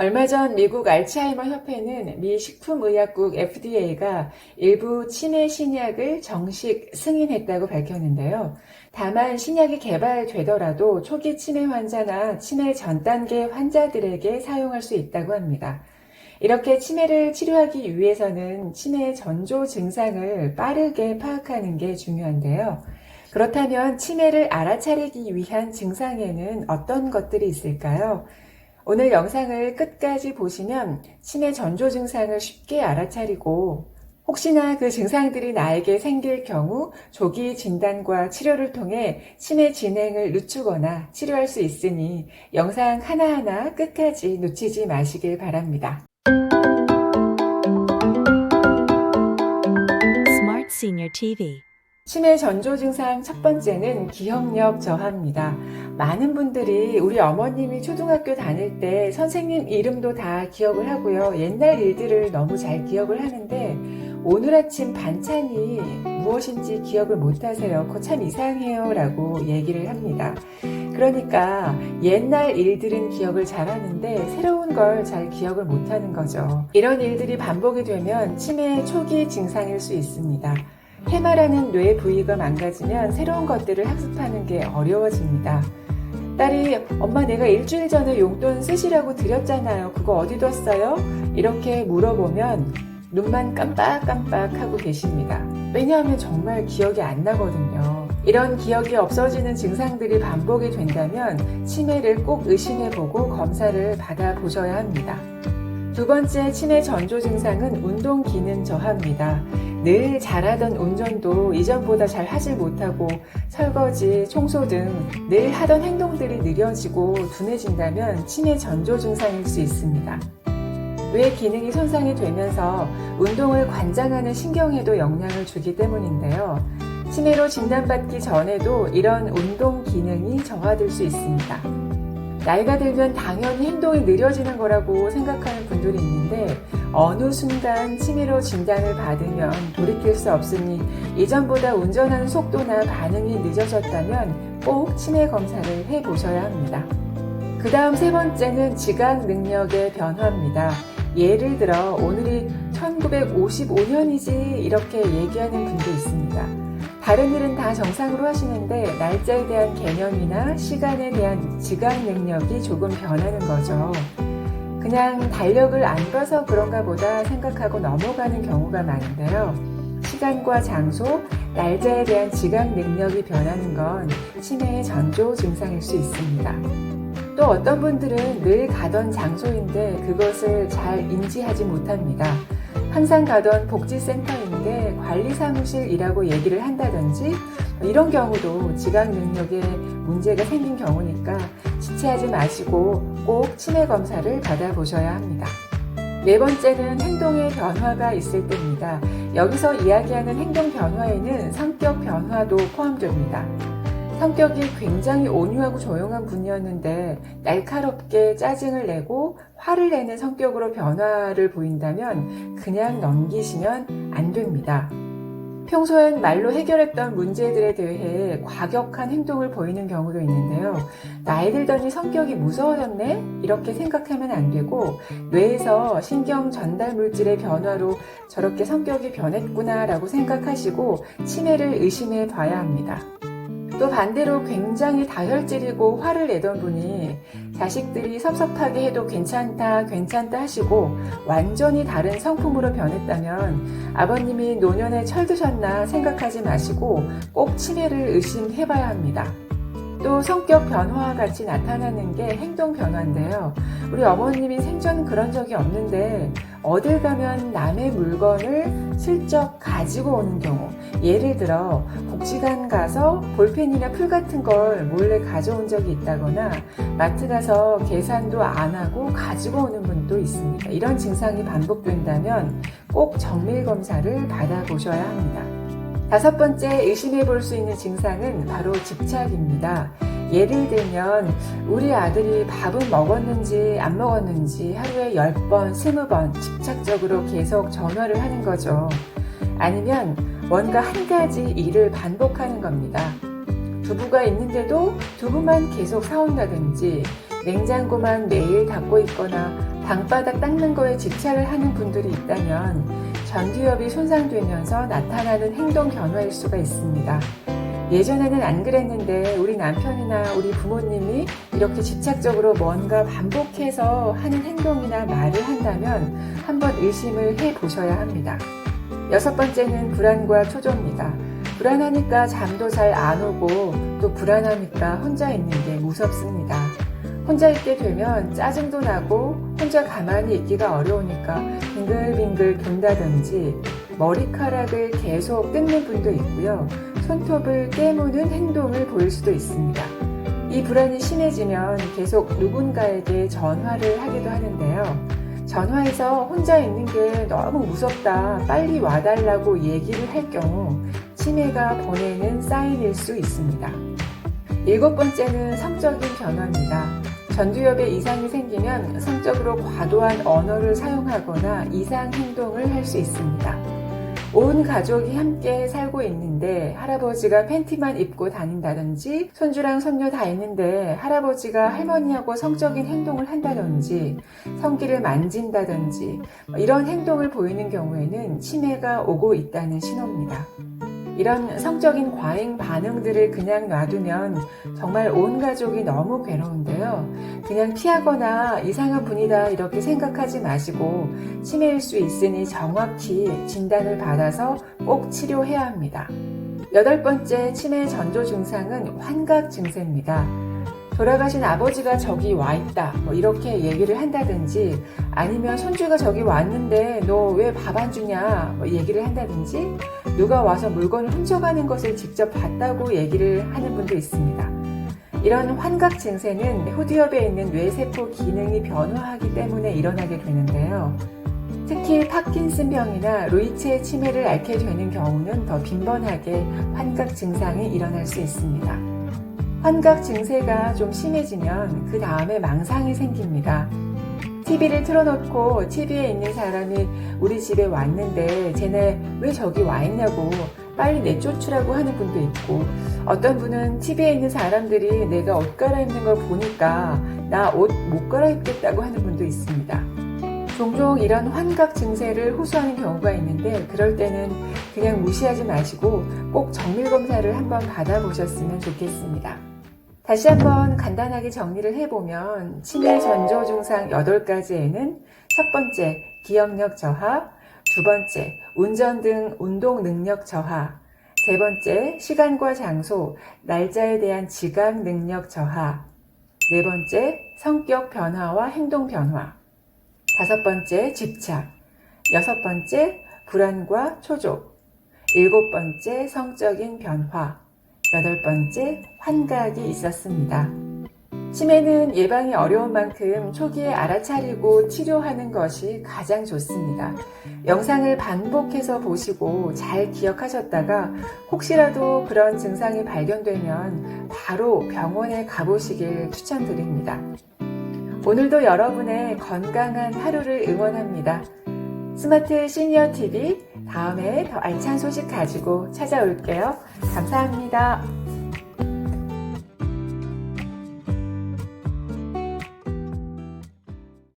얼마 전 미국 알츠하이머 협회는 미 식품의약국 FDA가 일부 치매 신약을 정식 승인했다고 밝혔는데요. 다만 신약이 개발되더라도 초기 치매 환자나 치매 전 단계 환자들에게 사용할 수 있다고 합니다. 이렇게 치매를 치료하기 위해서는 치매 전조 증상을 빠르게 파악하는 게 중요한데요. 그렇다면 치매를 알아차리기 위한 증상에는 어떤 것들이 있을까요? 오늘 영상을 끝까지 보시면 치매 전조 증상을 쉽게 알아차리고 혹시나 그 증상들이 나에게 생길 경우 조기 진단과 치료를 통해 치매 진행을 늦추거나 치료할 수 있으니 영상 하나하나 끝까지 놓치지 마시길 바랍니다. Smart Senior TV. 치매 전조 증상 첫 번째는 기억력 저하입니다. 많은 분들이 우리 어머님이 초등학교 다닐 때 선생님 이름도 다 기억을 하고요. 옛날 일들을 너무 잘 기억을 하는데 오늘 아침 반찬이 무엇인지 기억을 못하세요. 그거 참 이상해요 라고 얘기를 합니다. 그러니까 옛날 일들은 기억을 잘하는데 새로운 걸 잘 기억을 못하는 거죠. 이런 일들이 반복이 되면 치매 초기 증상일 수 있습니다. 해마라는 뇌 부위가 망가지면 새로운 것들을 학습하는 게 어려워집니다. 딸이 엄마 내가 일주일 전에 용돈 쓰시라고 드렸잖아요. 그거 어디 뒀어요? 이렇게 물어보면 눈만 깜빡깜빡 하고 계십니다. 왜냐하면 정말 기억이 안 나거든요. 이런 기억이 없어지는 증상들이 반복이 된다면 치매를 꼭 의심해보고 검사를 받아보셔야 합니다. 두 번째 치매 전조 증상은 운동 기능 저하입니다. 늘 잘하던 운전도 이전보다 잘 하질 못하고 설거지, 청소 등 늘 하던 행동들이 느려지고 둔해진다면 치매 전조 증상일 수 있습니다. 뇌 기능이 손상이 되면서 운동을 관장하는 신경에도 영향을 주기 때문인데요. 치매로 진단받기 전에도 이런 운동 기능이 저하될 수 있습니다. 나이가 들면 당연히 행동이 느려지는 거라고 생각하는 분들이 있는데 어느 순간 치매로 진단을 받으면 돌이킬 수 없으니 이전보다 운전하는 속도나 반응이 늦어졌다면 꼭 치매 검사를 해보셔야 합니다. 그 다음 세 번째는 지각 능력의 변화입니다. 예를 들어 오늘이 1955년이지 이렇게 얘기하는 분도 있습니다. 다른 일은 다 정상으로 하시는데 날짜에 대한 개념이나 시간에 대한 지각 능력이 조금 변하는 거죠. 그냥 달력을 안 봐서 그런가 보다 생각하고 넘어가는 경우가 많은데요. 시간과 장소, 날짜에 대한 지각 능력이 변하는 건 치매의 전조 증상일 수 있습니다. 또 어떤 분들은 늘 가던 장소인데 그것을 잘 인지하지 못합니다. 항상 가던 복지센터인데 관리사무실이라고 얘기를 한다든지 이런 경우도 지각 능력에 문제가 생긴 경우니까 지체하지 마시고 꼭 치매 검사를 받아보셔야 합니다. 네 번째는 행동의 변화가 있을 때입니다. 여기서 이야기하는 행동 변화에는 성격 변화도 포함됩니다. 성격이 굉장히 온유하고 조용한 분이었는데 날카롭게 짜증을 내고 화를 내는 성격으로 변화를 보인다면 그냥 넘기시면 안 됩니다. 평소엔 말로 해결했던 문제들에 대해 과격한 행동을 보이는 경우도 있는데요. 나이 들더니 성격이 무서워졌네? 이렇게 생각하면 안 되고 뇌에서 신경 전달 물질의 변화로 저렇게 성격이 변했구나 라고 생각하시고 치매를 의심해 봐야 합니다. 또 반대로 굉장히 다혈질이고 화를 내던 분이 자식들이 섭섭하게 해도 괜찮다 하시고 완전히 다른 성품으로 변했다면 아버님이 노년에 철드셨나 생각하지 마시고 꼭 치매를 의심해봐야 합니다. 또 성격 변화와 같이 나타나는 게 행동 변화인데요. 우리 어머님이 생전 그런 적이 없는데 어딜 가면 남의 물건을 슬쩍 가지고 오는 경우, 예를 들어 복지관 가서 볼펜이나 풀 같은 걸 몰래 가져온 적이 있다거나 마트 가서 계산도 안 하고 가지고 오는 분도 있습니다. 이런 증상이 반복된다면 꼭 정밀 검사를 받아보셔야 합니다. 다섯 번째 의심해 볼 수 있는 증상은 바로 집착입니다. 예를 들면 우리 아들이 밥은 먹었는지 안 먹었는지 하루에 10번, 20번 집착적으로 계속 전화를 하는 거죠. 아니면 뭔가 한 가지 일을 반복하는 겁니다. 두부가 있는데도 두부만 계속 사온다든지 냉장고만 매일 닫고 있거나 방바닥 닦는 거에 집착을 하는 분들이 있다면 전두엽이 손상되면서 나타나는 행동 변화일 수가 있습니다. 예전에는 안 그랬는데 우리 남편이나 우리 부모님이 이렇게 집착적으로 뭔가 반복해서 하는 행동이나 말을 한다면 한번 의심을 해보셔야 합니다. 6번째는 불안과 초조입니다. 불안하니까 잠도 잘 안 오고 또 불안하니까 혼자 있는 게 무섭습니다. 혼자 있게 되면 짜증도 나고 혼자 가만히 있기가 어려우니까 빙글빙글 돈다든지 머리카락을 계속 뜯는 분도 있고요. 손톱을 깨무는 행동을 보일 수도 있습니다. 이 불안이 심해지면 계속 누군가에게 전화를 하기도 하는데요. 전화해서 혼자 있는 게 너무 무섭다, 빨리 와달라고 얘기를 할 경우 치매가 보내는 사인일 수 있습니다. 7번째는 성적인 변화입니다. 전두엽에 이상이 생기면 성적으로 과도한 언어를 사용하거나 이상 행동을 할 수 있습니다. 온 가족이 함께 살고 있는데 할아버지가 팬티만 입고 다닌다든지 손주랑 손녀 다 있는데 할아버지가 할머니하고 성적인 행동을 한다든지 성기를 만진다든지 이런 행동을 보이는 경우에는 치매가 오고 있다는 신호입니다. 이런 성적인 과잉 반응들을 그냥 놔두면 정말 온 가족이 너무 괴로운데요. 그냥 피하거나 이상한 분이다 이렇게 생각하지 마시고 치매일 수 있으니 정확히 진단을 받아서 꼭 치료해야 합니다. 8번째 치매 전조 증상은 환각 증세입니다. 돌아가신 아버지가 저기 와 있다 이렇게 얘기를 한다든지 아니면 손주가 저기 왔는데 너 왜 밥 안 주냐 얘기를 한다든지 누가 와서 물건을 훔쳐가는 것을 직접 봤다고 얘기를 하는 분도 있습니다. 이런 환각 증세는 후두엽에 있는 뇌세포 기능이 변화하기 때문에 일어나게 되는데요. 특히 파킨슨병이나 루이체 치매를 앓게 되는 경우는 더 빈번하게 환각 증상이 일어날 수 있습니다. 환각 증세가 좀 심해지면 그 다음에 망상이 생깁니다. TV를 틀어놓고 TV에 있는 사람이 우리 집에 왔는데 쟤네 왜 저기 와 있냐고 빨리 내쫓으라고 하는 분도 있고 어떤 분은 TV에 있는 사람들이 내가 옷 갈아입는 걸 보니까 나 옷 못 갈아입겠다고 하는 분도 있습니다. 종종 이런 환각 증세를 호소하는 경우가 있는데 그럴 때는 그냥 무시하지 마시고 꼭 정밀검사를 한번 받아보셨으면 좋겠습니다. 다시 한번 간단하게 정리를 해보면 치매 전조 증상 8가지에는 첫 번째 기억력 저하, 두 번째 운전 등 운동 능력 저하, 세 번째 시간과 장소, 날짜에 대한 지각 능력 저하, 네 번째 성격 변화와 행동 변화, 다섯 번째 집착, 여섯 번째 불안과 초조, 일곱 번째 성적인 변화, 여덟 번째 환각이 있었습니다. 치매는 예방이 어려운 만큼 초기에 알아차리고 치료하는 것이 가장 좋습니다. 영상을 반복해서 보시고 잘 기억하셨다가 혹시라도 그런 증상이 발견되면 바로 병원에 가보시길 추천드립니다. 오늘도 여러분의 건강한 하루를 응원합니다. 스마트 시니어 TV 다음에 더 알찬 소식 가지고 찾아올게요. 감사합니다.